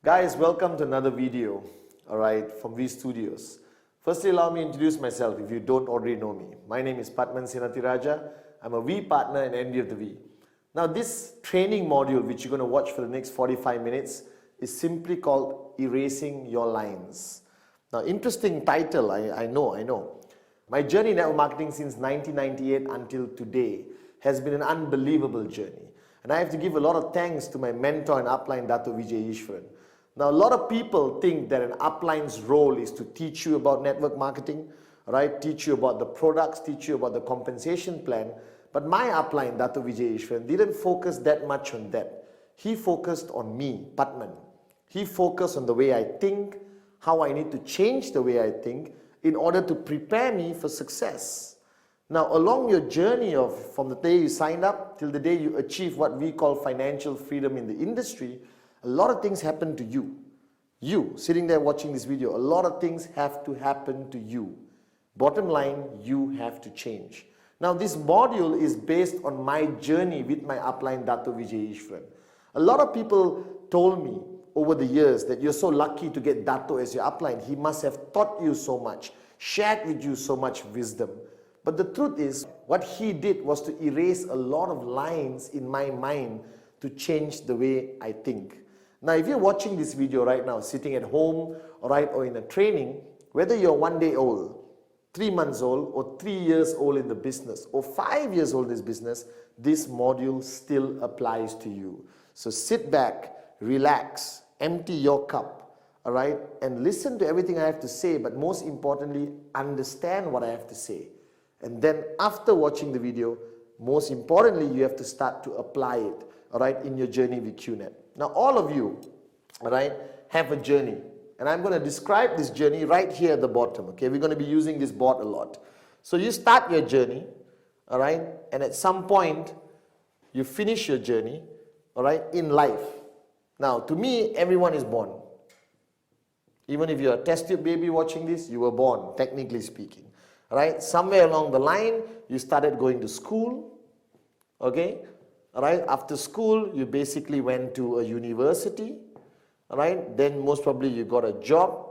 Guys, welcome to another video, alright, from V Studios. Firstly, allow me to introduce myself if you don't already know me. My name is Pathman Senathirajah. I'm a V partner and MD of the V. Now, this training module, which you're going to watch for the next 45 minutes, is simply called Erasing Your Lines. Now, interesting title, I know. My journey in network marketing since 1998 until today has been an unbelievable journey. And I have to give a lot of thanks to my mentor and upline, Dato Vijay Ishwaran. Now, a lot of people think that an upline's role is to teach you about network marketing, right? Teach you about the products, teach you about the compensation plan. But my upline, Dato Vijay Ishwaran, didn't focus that much on that. He focused on me, Pathman. He focused on the way I think, how I need to change the way I think in order to prepare me for success. Now, along your journey from the day you signed up till the day you achieve what we call financial freedom in the industry, a lot of things happen to you. You, sitting there watching this video, a lot of things have to happen to you. Bottom line, you have to change. Now, this module is based on my journey with my upline, Dato Vijay Ishwaran. A lot of people told me over the years that you're so lucky to get Dato as your upline. He must have taught you so much, shared with you so much wisdom. But the truth is, what he did was to erase a lot of lines in my mind to change the way I think. Now, if you're watching this video right now, sitting at home, or in a training, whether you're 1 day old, 3 months old, or 3 years old in the business, or 5 years old in this business, this module still applies to you. So sit back, relax, empty your cup, all right, and listen to everything I have to say, but most importantly, understand what I have to say. And then after watching the video, most importantly, you have to start to apply it, all right, in your journey with QNet. Now, all of you, all right, have a journey. And I'm going to describe this journey right here at the bottom, okay? We're going to be using this board a lot. So you start your journey, all right, and at some point, you finish your journey, all right, in life. Now, to me, everyone is born. Even if you're a test tube baby watching this, you were born, technically speaking. All right, somewhere along the line, you started going to school, okay? All right, after school, you basically went to a university, all right? Then most probably you got a job.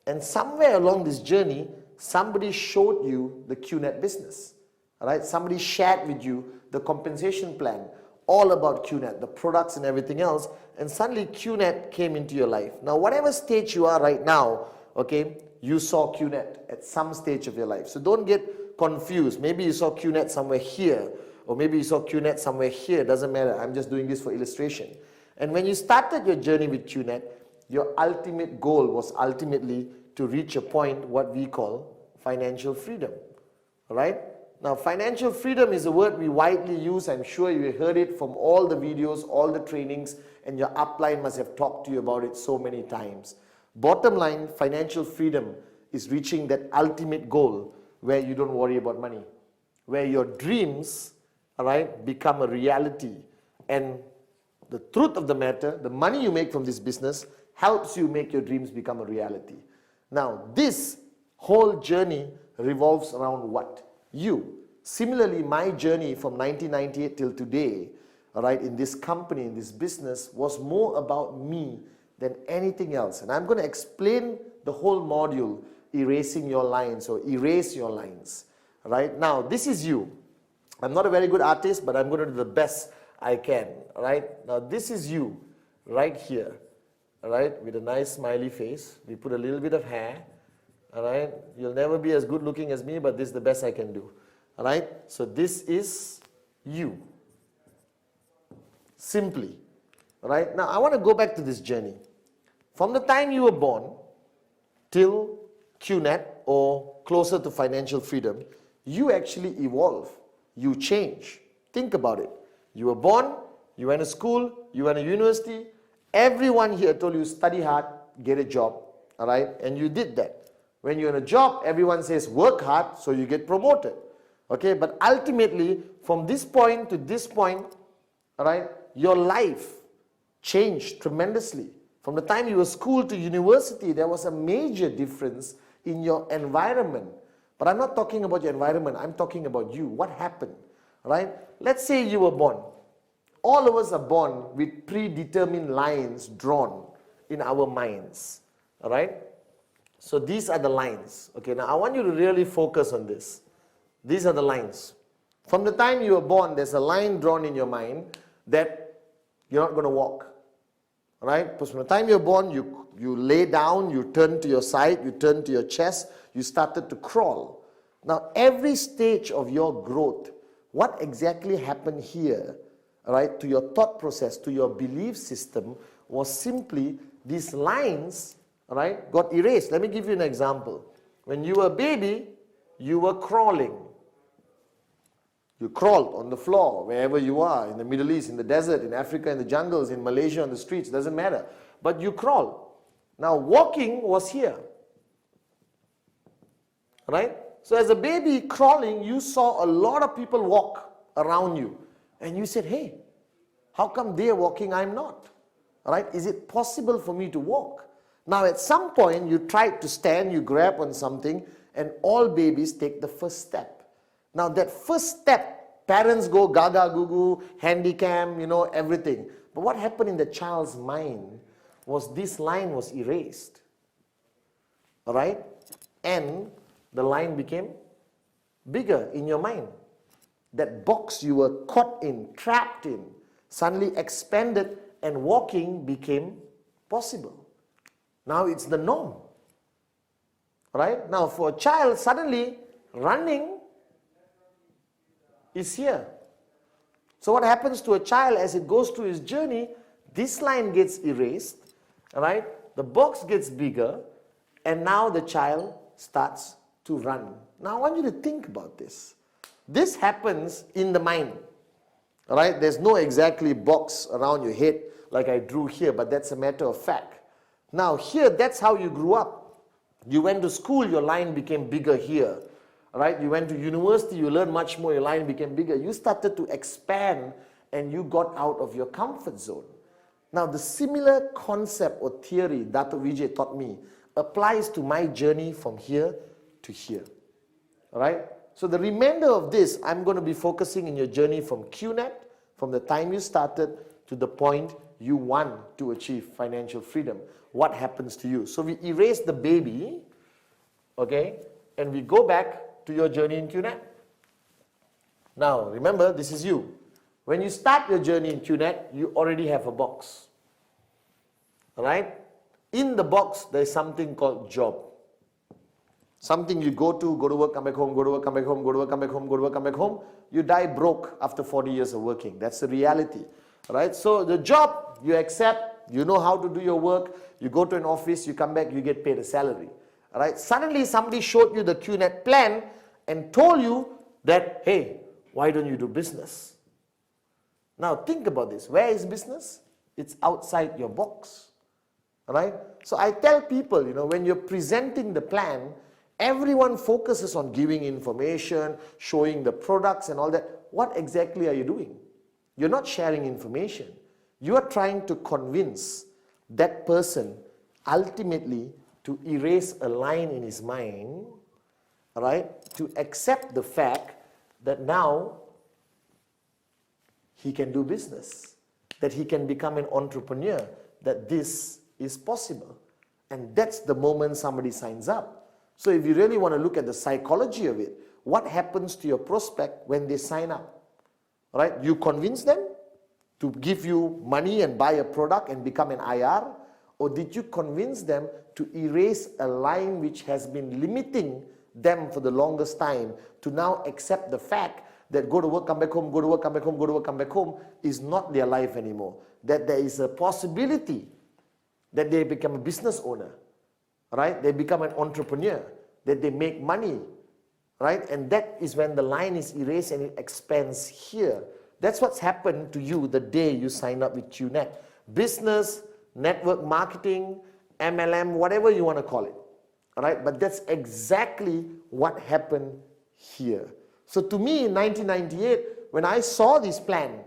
And somewhere along this journey, somebody showed you the QNet business, all right? Somebody shared with you the compensation plan, all about QNet, the products and everything else. And suddenly QNet came into your life. Now, whatever stage you are right now, okay, you saw QNet at some stage of your life. So don't get confused. Maybe you saw QNet somewhere here, or maybe you saw QNet somewhere here. Doesn't matter. I'm just doing this for illustration. And when you started your journey with QNet, your ultimate goal was ultimately to reach a point what we call financial freedom. All right? Now, financial freedom is a word we widely use. I'm sure you heard it from all the videos, all the trainings, and your upline must have talked to you about it so many times. Bottom line, financial freedom is reaching that ultimate goal where you don't worry about money, where your dreams, all right, become a reality. And the truth of the matter, the money you make from this business helps you make your dreams become a reality. Now, this whole journey revolves around what? You. Similarly, my journey from 1998 till today, all right, in this company, in this business, was more about me than anything else. And I'm going to explain the whole module, erasing your lines, or erase your lines. All right? Now, this is you. I'm not a very good artist, but I'm going to do the best I can. All right? Now, this is you right here. All right? With a nice smiley face. We put a little bit of hair. All right? You'll never be as good looking as me, but this is the best I can do. All right? So this is you. Simply. All right? Now, I want to go back to this journey. From the time you were born till QNet, or closer to financial freedom, you actually evolve. You change. Think about it. You were born, you went to school, you went to university. Everyone here told you study hard, get a job. All right? And you did that. When you're in a job, everyone says work hard, so you get promoted. Okay? But ultimately, from this point to this point, all right, your life changed tremendously. From the time you were school to university, there was a major difference in your environment. But I'm not talking about your environment, I'm talking about you. What happened? Right? Let's say you were born. All of us are born with predetermined lines drawn in our minds. All right? So these are the lines. Okay, now I want you to really focus on this. These are the lines. From the time you were born, there's a line drawn in your mind that you're not going to walk. All right? Because from the time you're born, you lay down, you turn to your side, you turn to your chest, you started to crawl. Now, every stage of your growth, what exactly happened here, all right, to your thought process, to your belief system, was simply these lines, all right, got erased. Let me give you an example. When you were a baby, you were crawling. You crawled on the floor, wherever you are, in the Middle East, in the desert, in Africa, in the jungles, in Malaysia, on the streets, doesn't matter. But you crawl. Now, walking was here. Right? So as a baby crawling, you saw a lot of people walk around you. And you said, hey, how come they're walking, I'm not? Right? Is it possible for me to walk? Now, at some point, you tried to stand, you grab on something, and all babies take the first step. Now, that first step, parents go gaga goo handicam, everything. But what happened in the child's mind was this line was erased. All right? And the line became bigger in your mind. That box you were caught in, trapped in, suddenly expanded and walking became possible. Now it's the norm. Right? Now for a child, suddenly running is here. So what happens to a child as it goes through his journey, this line gets erased, right? The box gets bigger, and now the child starts to run. Now I want you to think about this. This happens in the mind, right? There's no exactly box around your head like I drew here, but that's a matter of fact. Now here, that's how you grew up. You went to school, your line became bigger here. Right? You went to university, you learned much more, your line became bigger. You started to expand and you got out of your comfort zone. Now, the similar concept or theory Dato' Vijay taught me applies to my journey from here to here. All right? So the remainder of this, I'm going to be focusing in your journey from QNet, from the time you started to the point you want to achieve financial freedom. What happens to you? So we erase the baby, okay, and we go back to your journey in QNet. Now, remember, this is you. When you start your journey in QNet, you already have a box. All right? In the box, there is something called job. Something you go to work, come back home, go to work, come back home, go to work, come back home, go to work, come back home. You die broke after 40 years of working. That's the reality. All right? So the job, you accept, you know how to do your work, you go to an office, you come back, you get paid a salary. All right? Suddenly, somebody showed you the QNet plan and told you that, hey, why don't you do business? Now think about this. Where is business? It's outside your box. All right? So I tell people, when you're presenting the plan, everyone focuses on giving information, showing the products and all that. What exactly are you doing? You're not sharing information. You are trying to convince that person ultimately to erase a line in his mind, right, to accept the fact that now he can do business, that he can become an entrepreneur, that this is possible. And that's the moment somebody signs up. So if you really want to look at the psychology of it, what happens to your prospect when they sign up? Right? You convince them to give you money and buy a product and become an IR? Or did you convince them to erase a line which has been limiting them for the longest time to now accept the fact that go to work, come back home, go to work, come back home, go to work, come back home is not their life anymore? That there is a possibility that they become a business owner, right? They become an entrepreneur, that they make money, right? And that is when the line is erased and it expands here. That's what's happened to you the day you sign up with QNet. Business, network marketing, MLM, whatever you want to call it. All right? But that's exactly what happened here. So to me in 1998, when I saw this plan,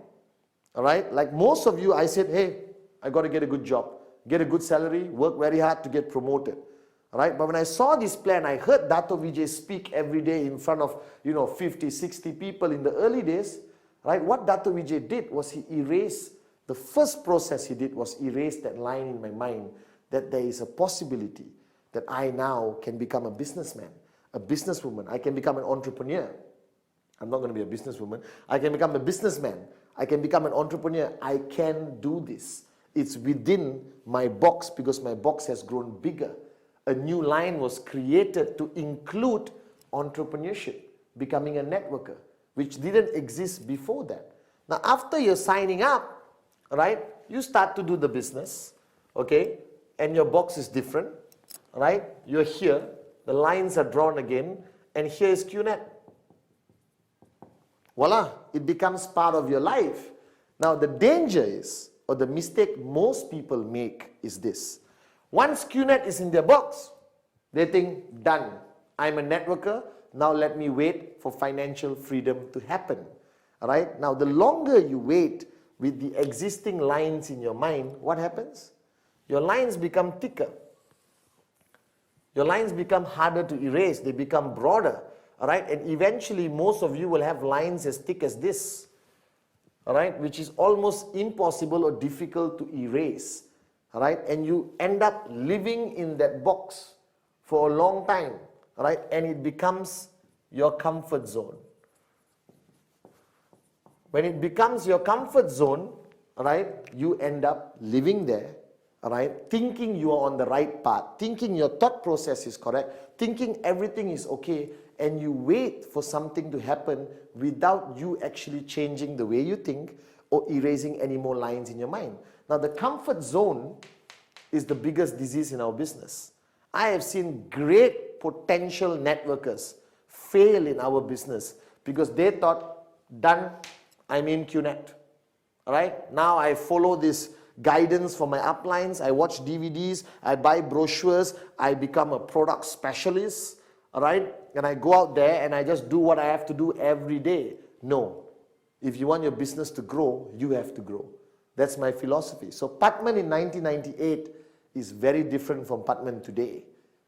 all right, like most of you, I said, hey, I got to get a good job, get a good salary, work very hard to get promoted. All right? But when I saw this plan, I heard Dato' Vijay speak every day in front of 50, 60 people in the early days. Right? What Dato' Vijay did was he erased, the first process he did was erase that line in my mind that there is a possibility that I now can become a businessman, a businesswoman. I can become an entrepreneur. I'm not going to be a businesswoman. I can become a businessman. I can become an entrepreneur. I can do this. It's within my box because my box has grown bigger. A new line was created to include entrepreneurship, becoming a networker, which didn't exist before that. Now, after you're signing up, right, you start to do the business, okay, and your box is different, right? You're here, the lines are drawn again, and here is QNet. Voila, it becomes part of your life. Now, the danger is, or the mistake most people make is this. Once QNet is in their box, they think, done, I'm a networker, now let me wait for financial freedom to happen. All right? Now, the longer you wait with the existing lines in your mind, what happens? Your lines become thicker. Your lines become harder to erase. They become broader. All right? And eventually, most of you will have lines as thick as this. All right? Which is almost impossible or difficult to erase. All right? And you end up living in that box for a long time. All right? And it becomes your comfort zone. When it becomes your comfort zone, all right, you end up living there, all right, thinking you are on the right path, thinking your thought process is correct, thinking everything is okay, and you wait for something to happen without you actually changing the way you think or erasing any more lines in your mind. Now, the comfort zone is the biggest disease in our business. I have seen great potential networkers fail in our business because they thought, done, I'm in QNet. All right? Now I follow this guidance for my uplines. I watch DVDs. I buy brochures. I become a product specialist. All right? And I go out there and I just do what I have to do every day. No. If you want your business to grow, you have to grow. That's my philosophy. So Pathman in 1998 is very different from Pathman today.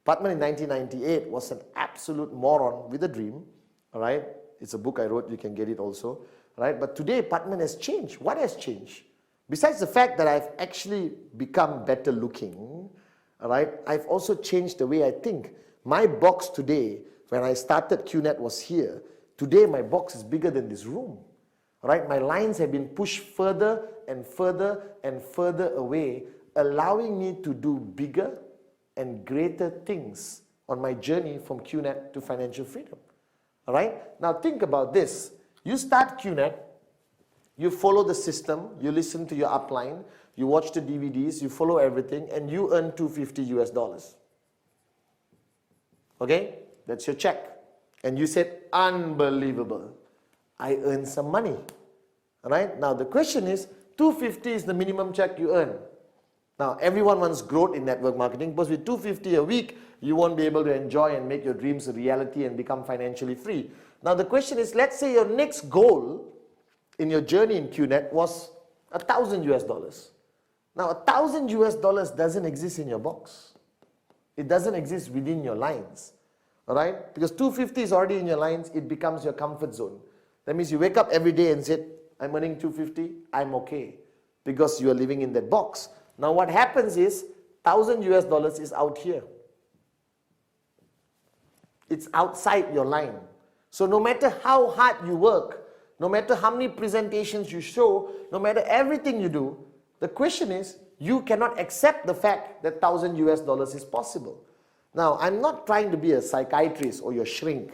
Pathman in 1998 was an absolute moron with a dream. All right? It's a book I wrote. You can get it also. Right? But today, Pathman has changed. What has changed? Besides the fact that I've actually become better looking, all right, I've also changed the way I think. My box today, when I started QNet was here. Today, my box is bigger than this room. All right? My lines have been pushed further and further and further away, allowing me to do bigger and greater things on my journey from QNet to financial freedom. All right? Now, think about this. You start QNet, you follow the system, you listen to your upline, you watch the DVDs, you follow everything, and you earn $250 US. Okay? That's your check. And you said, unbelievable. I earned some money. All right? Now the question is, $250 is the minimum check you earn. Now everyone wants growth in network marketing, because with $250 a week, you won't be able to enjoy and make your dreams a reality and become financially free. Now the question is, let's say your next goal in your journey in QNet was $1,000 US. Now $1,000 US doesn't exist in your box. It doesn't exist within your lines. All right? Because $250 is already in your lines, it becomes your comfort zone. That means you wake up every day and say, I'm earning $250, I'm okay. Because you are living in that box. Now what happens is, $1,000 US is out here. It's outside your line. So no matter how hard you work, no matter how many presentations you show, no matter everything you do, the question is, you cannot accept the fact that $1,000 US is possible. Now, I'm not trying to be a psychiatrist or your shrink,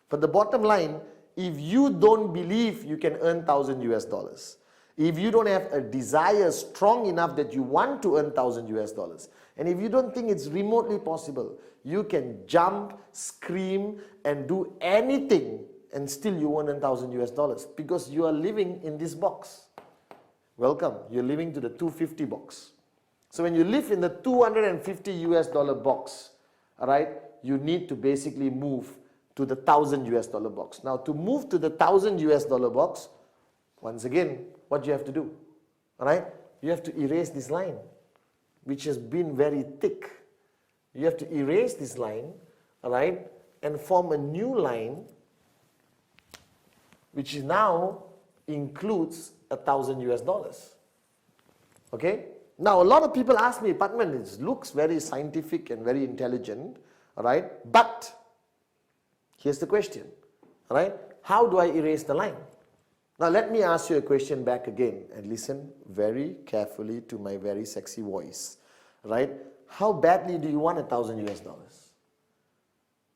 but the bottom line, if you don't believe you can earn $1,000 US, if you don't have a desire strong enough that you want to earn $1,000 US, and if you don't think it's remotely possible, you can jump, scream, and do anything, and still you won't earn $1,000 US because you are living in this box. Welcome, you're living to the 250 box. So when you live in the $250 US box, all right, you need to basically move to the $1,000 US box. Now to move to the $1,000 US box, once again, what you have to do? All right, you have to erase this line, which has been very thick. You have to erase this line, all right, and form a new line, which now includes $1,000 US. Okay? Now, a lot of people ask me, Pathman, it looks very scientific and very intelligent, all right? But here's the question, all right? How do I erase the line? Now, let me ask you a question back again, and listen very carefully to my very sexy voice, right? How badly do you want $1,000 US?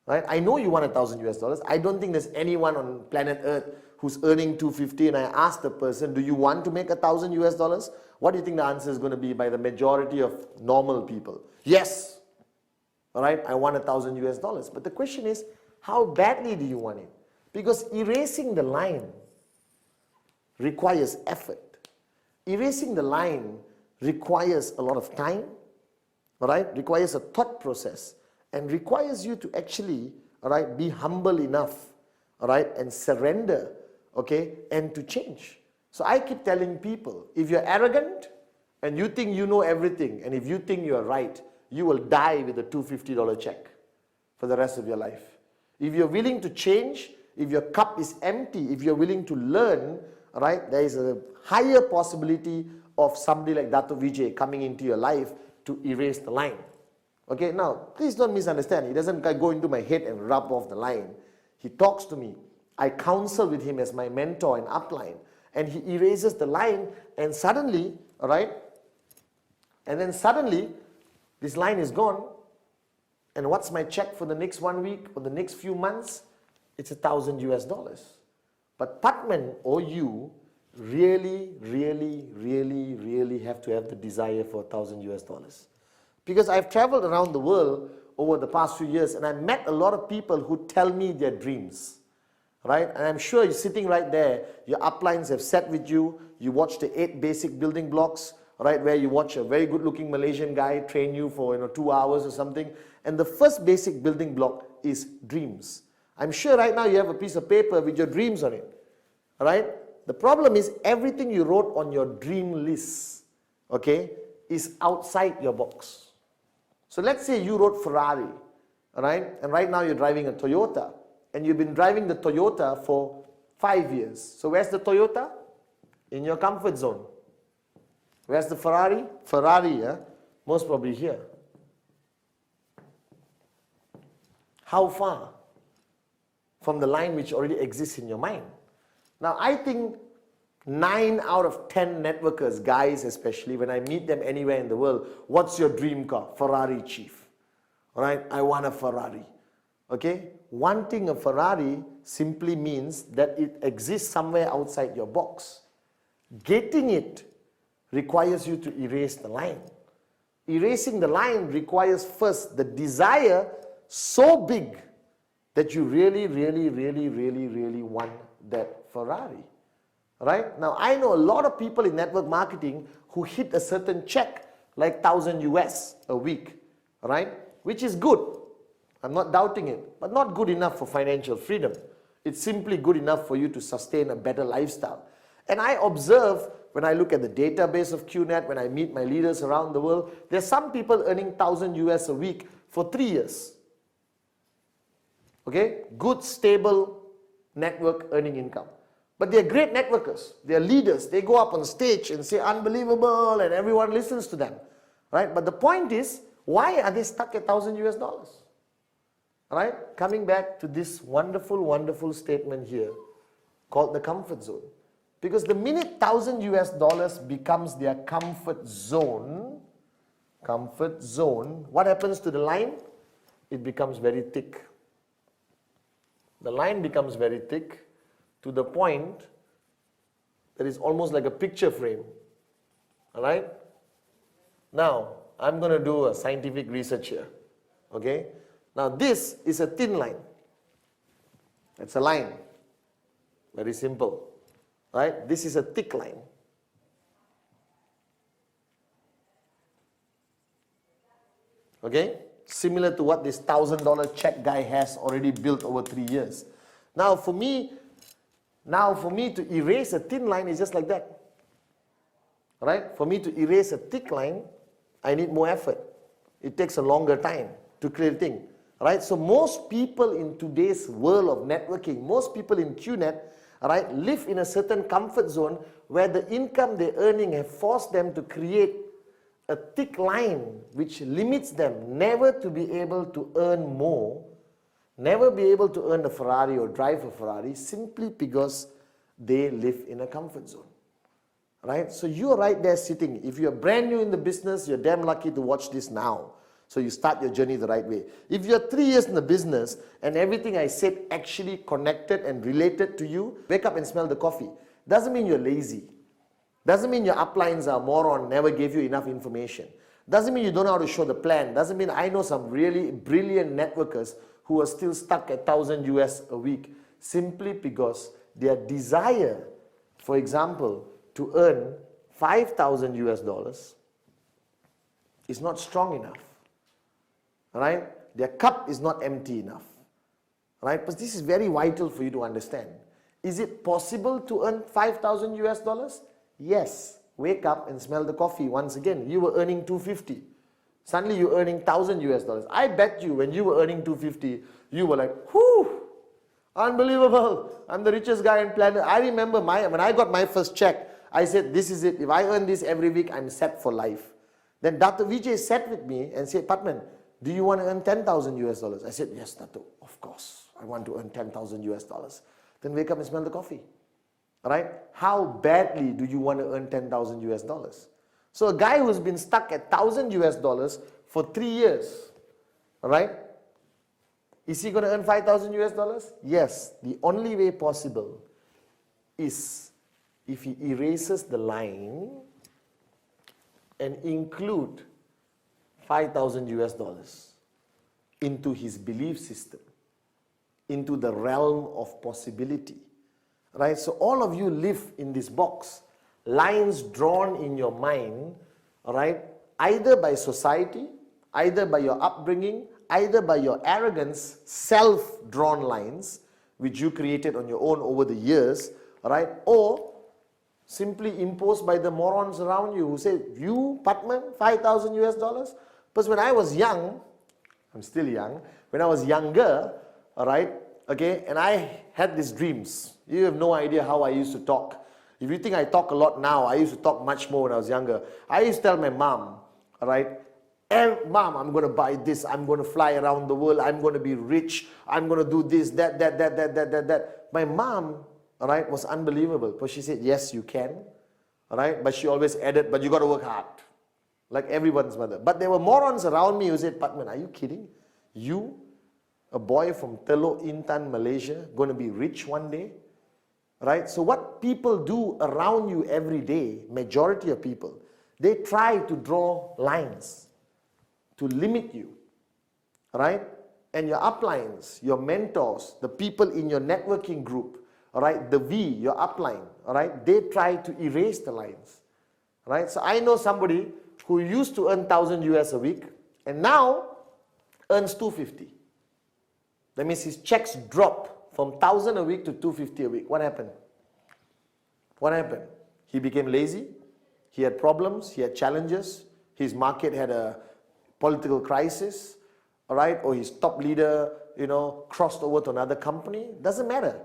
Right? I know you want $1,000 US. I don't think there's anyone on planet Earth who's earning $250, and I ask the person, do you want to make $1,000 US? What do you think the answer is going to be by the majority of normal people? Yes. All right, I want $1,000 US. But the question is, how badly do you want it? Because erasing the line requires effort. Erasing the line requires a lot of time, all right? Requires a thought process, and requires you to actually, all right, be humble enough, all right, and surrender, okay, and to change. So I keep telling people, if you're arrogant and you think you know everything, and if you think you're right, you will die with a $250 check for the rest of your life. If you're willing to change, if your cup is empty, if you're willing to learn, right, there is a higher possibility of somebody like Dato Vijay coming into your life to erase the line. Okay, now, please don't misunderstand. He doesn't go into my head and rub off the line. He talks to me. I counsel with him as my mentor and upline. And he erases the line, and suddenly, all right, and then suddenly, this line is gone. And what's my check for the next 1 week or the next few months? It's $1,000 US. But Pathman or you really have to have the desire for $1,000 US. Because I've traveled around the world over the past few years, and I met a lot of people who tell me their dreams, right? And I'm sure you're sitting right there, your uplines have sat with you, you watch the 8 basic building blocks, right, where you watch a very good looking Malaysian guy train you for 2 hours or something, and the first basic building block is dreams. I'm sure right now you have a piece of paper with your dreams on it, all right? The problem is everything you wrote on your dream list, okay, is outside your box. So let's say you wrote Ferrari, all right, and right now you're driving a Toyota, and you've been driving the Toyota for 5 years. So where's the Toyota? In your comfort zone. Where's the Ferrari? Ferrari, most probably here. How far from the line which already exists in your mind? Now, I think 9 out of 10 networkers, guys especially, when I meet them anywhere in the world, what's your dream car? Ferrari, chief. All right, I want a Ferrari. Okay, wanting a Ferrari simply means that it exists somewhere outside your box. Getting it requires you to erase the line. Erasing the line requires first the desire so big that you really want that Ferrari. Right? Now, I know a lot of people in network marketing who hit a certain check, like $1,000 US a week, right? Which is good. I'm not doubting it, but not good enough for financial freedom. It's simply good enough for you to sustain a better lifestyle. And I observe, when I look at the database of QNet, when I meet my leaders around the world, there's some people earning $1,000 US a week for 3 years. Okay? Good, stable network earning income. But they're great networkers. They're leaders. They go up on stage and say unbelievable, and everyone listens to them. Right? But the point is, why are they stuck at $1,000 US? Right? Coming back to this wonderful statement here called the comfort zone. Because the minute $1,000 US becomes their comfort zone, what happens to the line? It becomes very thick. The line becomes very thick to the point that it's almost like a picture frame. All right? Now, I'm going to do a scientific research here. Okay? Now, this is a thin line. It's a line. Very simple. Right? This is a thick line. Okay? Similar to what this $1,000 check guy has already built over 3 years. Now for me to erase a thin line is just like that. Right? For me to erase a thick line, I need more effort. It takes a longer time to create a thing. Right? So most people in today's world of networking, most people in QNet, right, live in a certain comfort zone where the income they're earning have forced them to create a thick line which limits them never to be able to earn more, never be able to earn a Ferrari or drive a Ferrari simply because they live in a comfort zone. Right? So you're right there sitting. If you're brand new in the business, you're damn lucky to watch this now. So you start your journey the right way. If you're 3 years in the business and everything I said actually connected and related to you, wake up and smell the coffee. Doesn't mean you're lazy. Doesn't mean your uplines are moron, never gave you enough information. Doesn't mean you don't know how to show the plan. Doesn't mean I know some really brilliant networkers who are still stuck at 1,000 US a week simply because their desire, for example, to earn 5,000 US dollars is not strong enough. Right? Their cup is not empty enough. Right? But this is very vital for you to understand. Is it possible to earn 5,000 US dollars? Yes. Wake up and smell the coffee once again. You were earning 250. Suddenly you're earning 1,000 US dollars. I bet you when you were earning 250, you were like, whew, unbelievable. I'm the richest guy on planet. I remember when I got my first check, I said, this is it. If I earn this every week, I'm set for life. Then Dr. Vijay sat with me and said, Pathman, do you want to earn 10,000 US dollars? I said, yes, Dr. Of course. I want to earn 10,000 US dollars. Then wake up and smell the coffee. Right? How badly do you want to earn 10,000 US dollars? So a guy who's been stuck at 1,000 US dollars for 3 years, right? Is he going to earn 5,000 US dollars? Yes. The only way possible is if he erases the line and include 5,000 US dollars into his belief system, into the realm of possibility. Right? So all of you live in this box, lines drawn in your mind, right? Either by society, either by your upbringing, either by your arrogance, self-drawn lines, which you created on your own over the years, right? Or simply imposed by the morons around you who say, you, Pathman, 5,000 US dollars? Because when I was young, I'm still young, when I was younger, all right, okay, and I had these dreams. You have no idea how I used to talk. If you think I talk a lot now, I used to talk much more when I was younger. I used to tell my mom, all right, Mom, I'm going to buy this, I'm going to fly around the world, I'm going to be rich, I'm going to do this, that. My mom, all right, was unbelievable. Because she said, yes, you can, all right, but she always added, but you got to work hard. Like everyone's mother. But there were morons around me who said, Pathman, are you kidding? You, a boy from Teluk Intan, Malaysia, going to be rich one day? Right? So what people do around you every day, majority of people, they try to draw lines to limit you. Right? And your uplines, your mentors, the people in your networking group, all right, the V, your upline, all right, they try to erase the lines. Right? So I know somebody who used to earn 1,000 US a week and now earns 250. That means his checks drop from 1,000 a week to 250 a week. What happened? What happened? He became lazy. He had problems. He had challenges. His market had a political crisis, all right? Or his top leader, crossed over to another company. Doesn't matter.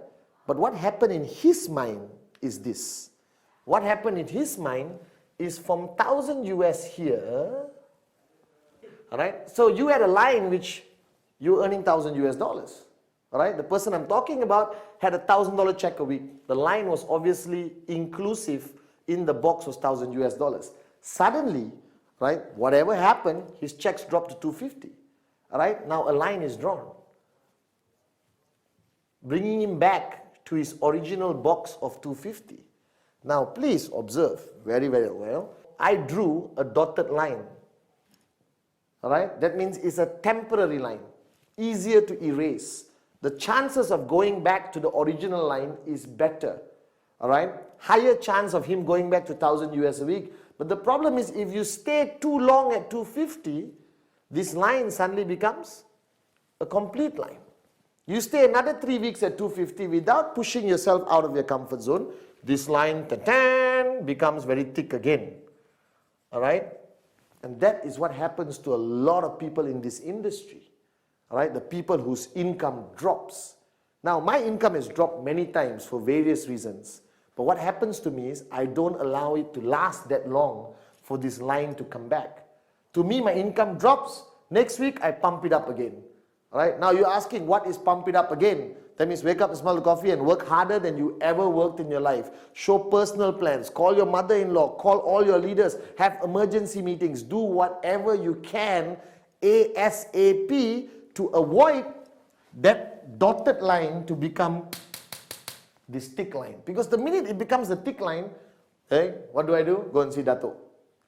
But what happened in his mind is this. What happened in his mind is from 1,000 US here, all right? So you had a line which you're earning 1,000 US dollars. All right, the person I'm talking about had a $1,000 check a week. The line was obviously inclusive in the box was 1,000 US dollars. Suddenly, right, whatever happened, his checks dropped to 250. All right, now a line is drawn, bringing him back to his original box of 250. Now, please observe very, very well. I drew a dotted line. All right, that means it's a temporary line, easier to erase. The chances of going back to the original line is better, all right? Higher chance of him going back to 1,000 US a week. But the problem is if you stay too long at 250, this line suddenly becomes a complete line. You stay another 3 weeks at 250 without pushing yourself out of your comfort zone, this line becomes very thick again, all right? And that is what happens to a lot of people in this industry. All right, the people whose income drops. Now, my income has dropped many times for various reasons. But what happens to me is I don't allow it to last that long for this line to come back. To me, my income drops. Next week, I pump it up again. All right? Now you're asking, what is pump it up again? That means wake up, smell the coffee, and work harder than you ever worked in your life. Show personal plans. Call your mother-in-law. Call all your leaders. Have emergency meetings. Do whatever you can ASAP to avoid that dotted line to become this thick line. Because the minute it becomes the thick line, hey, what do? Go and see Dato.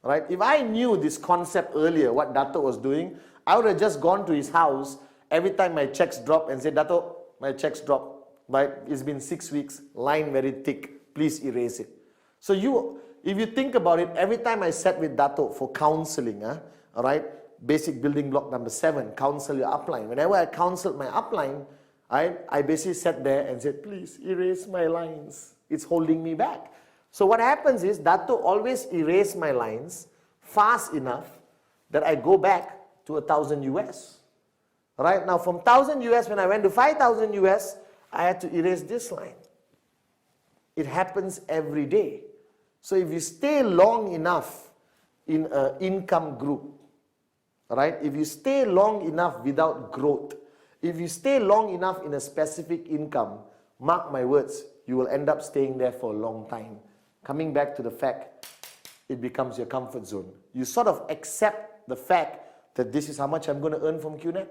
Right? If I knew this concept earlier, what Dato was doing, I would have just gone to his house every time my checks drop and said, Dato, my checks drop. Right? It's been 6 weeks, line very thick. Please erase it. So if you think about it, every time I sat with Dato for counseling, all right, basic building block number 7, counsel your upline. Whenever I counseled my upline, I basically sat there and said, please erase my lines. It's holding me back. So what happens is, Dato always erase my lines fast enough that I go back to 1,000 US. Right? Now from 1,000 US, when I went to 5,000 US, I had to erase this line. It happens every day. So if you stay long enough in an income group, right? If you stay long enough without growth, if you stay long enough in a specific income, mark my words, you will end up staying there for a long time. Coming back to the fact, it becomes your comfort zone. You sort of accept the fact that this is how much I'm going to earn from QNet.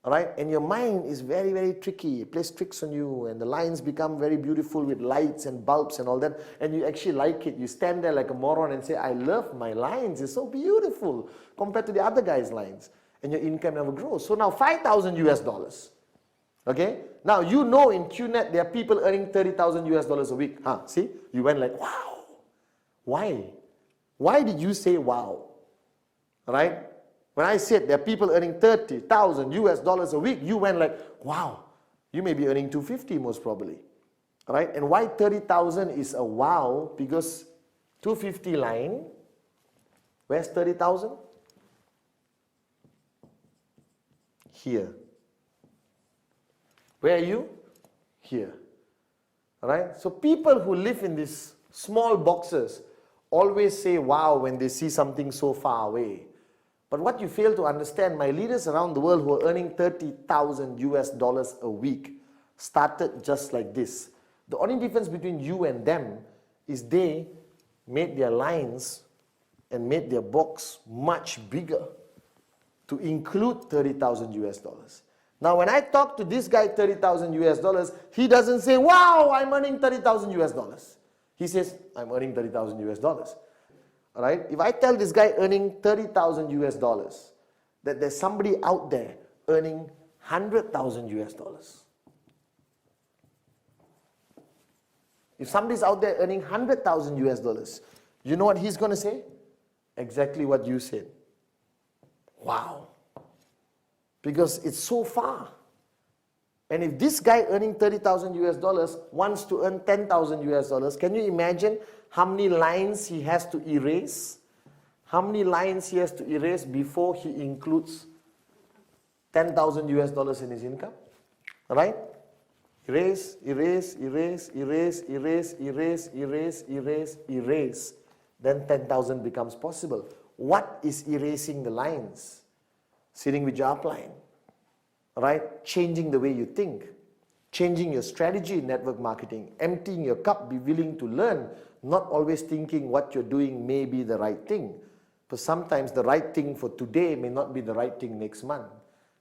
Right? And your mind is very, very tricky. It plays tricks on you, and the lines become very beautiful with lights and bulbs and all that, and you actually like it. You stand there like a moron and say, I love my lines. It's so beautiful compared to the other guy's lines. And your income never grows. So now 5,000 US dollars. Okay? Now you know in QNet there are people earning 30,000 US dollars a week. See? You went like, wow. Why? Why did you say wow? Right? When I said there are people earning 30,000 US dollars a week, you went like, wow, you may be earning 250 most probably. Right? And why 30,000 is a wow? Because 250 line, where's 30,000? Here. Where are you? Here. Right? So people who live in these small boxes always say wow when they see something so far away. But what you fail to understand, my leaders around the world who are earning 30,000 US dollars a week started just like this. The only difference between you and them is they made their lines and made their box much bigger to include 30,000 US dollars. Now when I talk to this guy 30,000 US dollars, he doesn't say, wow, I'm earning 30,000 US dollars. He says, I'm earning 30,000 US dollars. All right? If I tell this guy earning 30,000 US dollars, that there's somebody out there earning 100,000 US dollars. If somebody's out there earning 100,000 US dollars, you know what he's going to say? Exactly what you said. Wow. Because it's so far. And if this guy earning 30,000 US dollars wants to earn 10,000 US dollars, can you imagine how many lines he has to erase? How many lines he has to erase before he includes 10,000 US dollars in his income? All right? Erase, erase, erase, erase, erase, erase, erase, erase, erase. Then 10,000 becomes possible. What is erasing the lines? Sitting with your upline. Right? Changing the way you think. Changing your strategy in network marketing. Emptying your cup, be willing to learn. Not always thinking what you're doing may be the right thing. But sometimes the right thing for today may not be the right thing next month.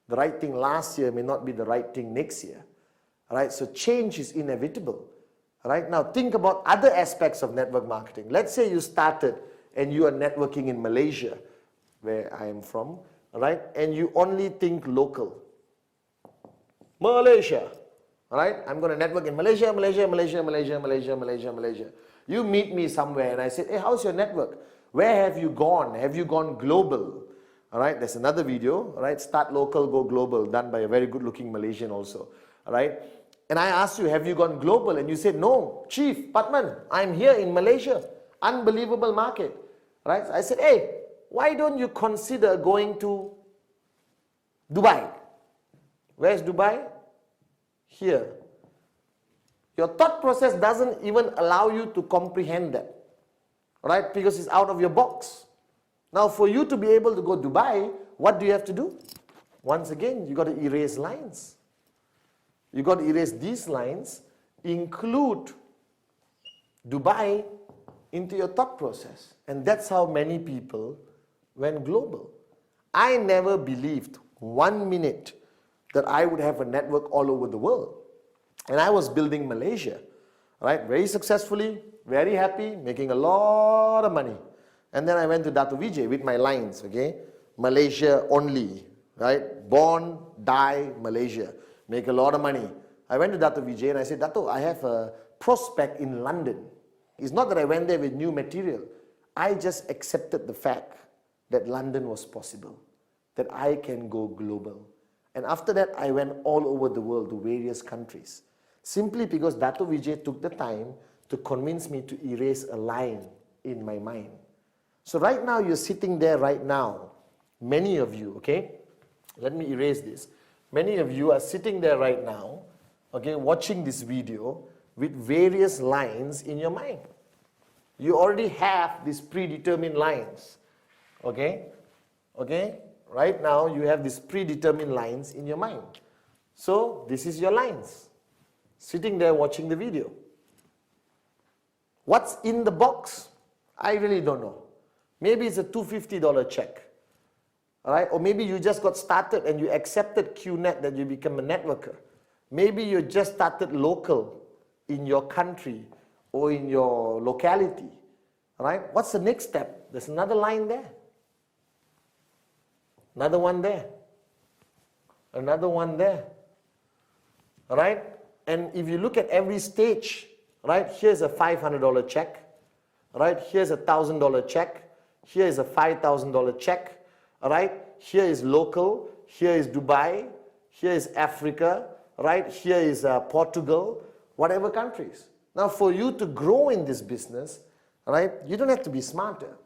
The right thing last year may not be the right thing next year. Right? So change is inevitable. Right? Now think about other aspects of network marketing. Let's say you started and you are networking in Malaysia, where I am from, right? And you only think local. Malaysia. Right? I'm going to network in Malaysia, Malaysia, Malaysia, Malaysia, Malaysia, Malaysia, Malaysia. You meet me somewhere and I say, hey, how's your network? Where have you gone? Have you gone global? All right, there's another video, all right? Start local, go global, done by a very good looking Malaysian also. All right? And I asked you, have you gone global? And you said, no, Chief Pathman, I'm here in Malaysia. Unbelievable market. Right? So I said, hey, why don't you consider going to Dubai? Where's Dubai? Here. Your thought process doesn't even allow you to comprehend that. right? Because it's out of your box. Now, for you to be able to go Dubai, what do you have to do? Once again, you got to erase lines. You got to erase these lines, include Dubai into your thought process. And that's how many people went global. I never believed 1 minute that I would have a network all over the world. And I was building Malaysia, right? Very successfully, very happy, making a lot of money. And then I went to Dato Vijay with my lines, okay? Malaysia only, right? Born, die, Malaysia. Make a lot of money. I went to Dato Vijay and I said, Dato, I have a prospect in London. It's not that I went there with new material. I just accepted the fact that London was possible, that I can go global. And after that, I went all over the world to various countries, simply because Dato Vijay took the time to convince me to erase a line in my mind. So right now, you're sitting there right now, many of you, okay? Let me erase this. Many of you are sitting there right now, okay, watching this video with various lines in your mind. You already have these predetermined lines, okay? Okay? Right now, you have these predetermined lines in your mind. So, this is your lines. Sitting there watching the video. What's in the box? I really don't know. Maybe it's a $250 check. All right? Or maybe you just got started and you accepted QNet that you become a networker. Maybe you just started local in your country or in your locality. All right? What's the next step? There's another line there. Another one there. Another one there. All right? And if you look at every stage, right, here's a $500 check. All right? Here's a $1,000 check. Here is a $5,000 check. All right? Here is local. Here is Dubai. Here is Africa. Right? Here is Portugal. Whatever countries. Now, for you to grow in this business, right, you don't have to be smarter.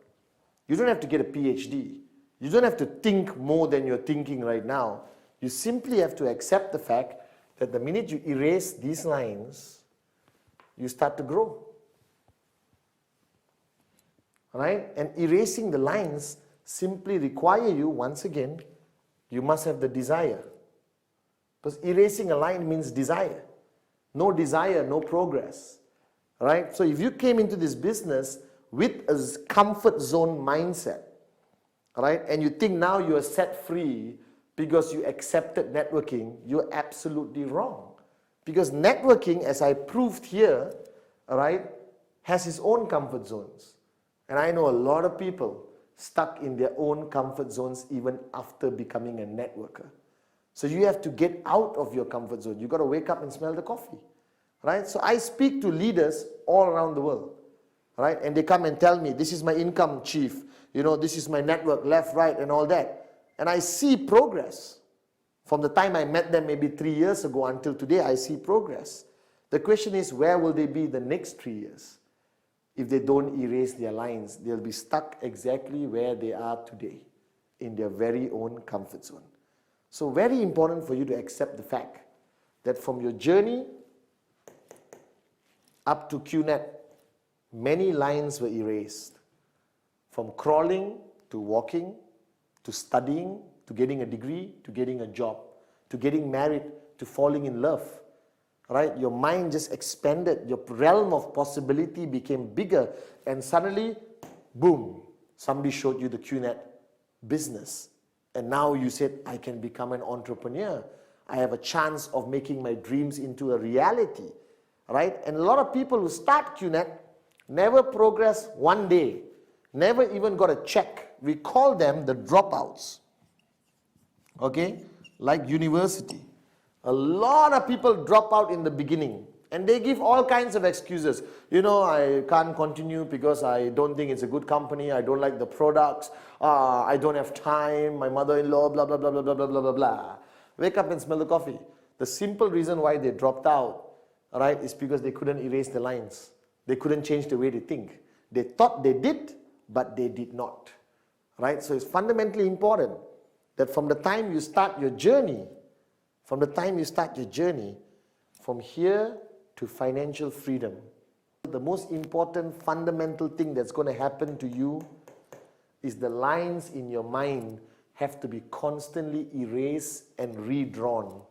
You don't have to get a PhD. You don't have to think more than you're thinking right now. You simply have to accept the fact that the minute you erase these lines, you start to grow. All right? And erasing the lines simply require you, once again, you must have the desire. Because erasing a line means desire. No desire, no progress. All right? So if you came into this business with a comfort zone mindset, all right, and you think now you are set free because you accepted networking, you're absolutely wrong. Because networking, as I proved here, all right, has its own comfort zones. And I know a lot of people stuck in their own comfort zones even after becoming a networker. So you have to get out of your comfort zone. You've got to wake up and smell the coffee. Right? So I speak to leaders all around the world. Right? And they come and tell me, this is my income, chief. You know, this is my network, left, right, and all that. And I see progress. From the time I met them maybe 3 years ago until today, I see progress. The question is, where will they be the next 3 years? If they don't erase their lines, they'll be stuck exactly where they are today, in their very own comfort zone. So very important for you to accept the fact that from your journey up to QNet, many lines were erased. From crawling to walking, to studying, to getting a degree, to getting a job, to getting married, to falling in love. Right? Your mind just expanded. Your realm of possibility became bigger. And suddenly, boom, somebody showed you the QNet business. And now you said, I can become an entrepreneur. I have a chance of making my dreams into a reality. Right? And a lot of people who start QNet never progress one day. Never even got a check. We call them the dropouts. Okay? Like university. A lot of people drop out in the beginning. And they give all kinds of excuses. You know, I can't continue because I don't think it's a good company. I don't like the products. I don't have time. My mother-in-law, blah, blah, blah, blah, blah, blah, blah, blah, blah. Wake up and smell the coffee. The simple reason why they dropped out, right, is because they couldn't erase the lines. They couldn't change the way they think. They thought they did, but they did not. Right? So it's fundamentally important that from the time you start your journey, from here to financial freedom, The most important fundamental thing that's going to happen to you is the lines in your mind have to be constantly erased and redrawn.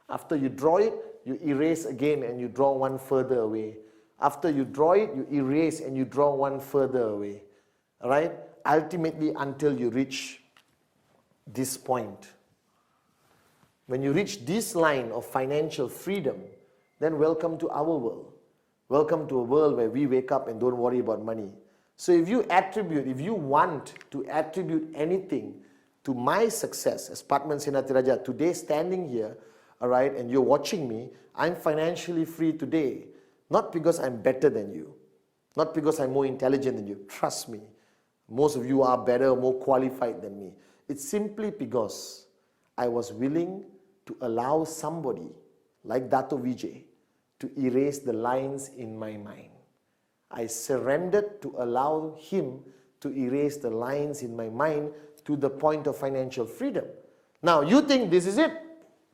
After you draw it, you erase again and you draw one further away. After you draw it, you erase and you draw one further away. All right? Ultimately, until you reach this point. When you reach this line of financial freedom, then welcome to our world. Welcome to a world where we wake up and don't worry about money. So if you want to attribute anything to my success as Pathman Senathirajah today standing here, all right, and you're watching me, I'm financially free today. Not because I'm better than you. Not because I'm more intelligent than you. Trust me. Most of you are better, more qualified than me. It's simply because I was willing to allow somebody like Dato Vijay to erase the lines in my mind. I surrendered to allow him to erase the lines in my mind to the point of financial freedom. Now, you think this is it?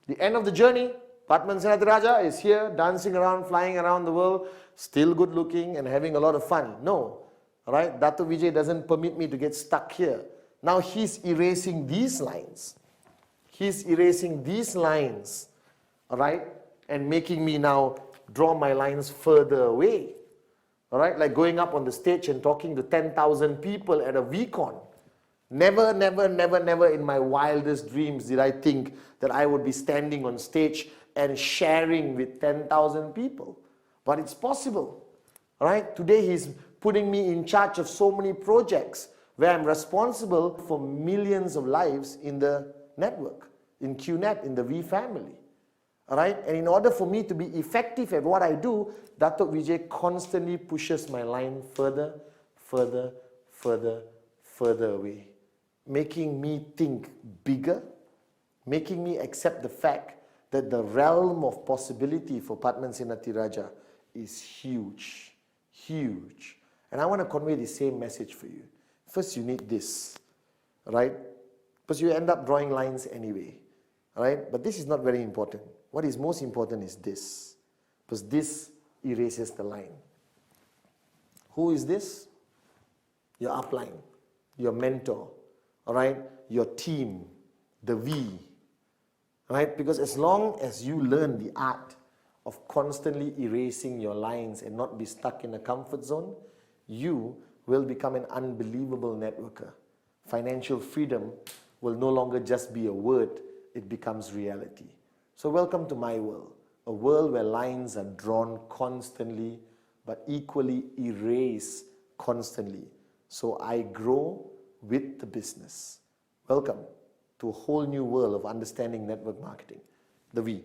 The end of the journey? Pathman Senathirajah is here, dancing around, flying around the world, still good looking and having a lot of fun. No. Right? Dato Vijay doesn't permit me to get stuck here. Now he's erasing these lines. He's erasing these lines. Alright? And making me now draw my lines further away. Alright? Like going up on the stage and talking to 10,000 people at a VCon. Never, never, never, never in my wildest dreams did I think that I would be standing on stage and sharing with 10,000 people. But it's possible. Right? Today he's putting me in charge of so many projects where I'm responsible for millions of lives in the network, in QNet, in the V family. Alright? And in order for me to be effective at what I do, Dato Vijay constantly pushes my line further, further, further, further away. Making me think bigger, making me accept the fact that the realm of possibility for Pathman Senathirajah is huge, huge. And I want to convey the same message for you. First, you need this, right? Because you end up drawing lines anyway, right? But this is not very important. What is most important is this, because this erases the line. Who is this? Your upline, your mentor, all right? Your team, the V, right? Because as long as you learn the art of constantly erasing your lines and not be stuck in a comfort zone, you will become an unbelievable networker. Financial freedom will no longer just be a word, it becomes reality. So welcome to my world, a world where lines are drawn constantly, but equally erased constantly. So I grow with the business. Welcome to a whole new world of understanding network marketing. The V.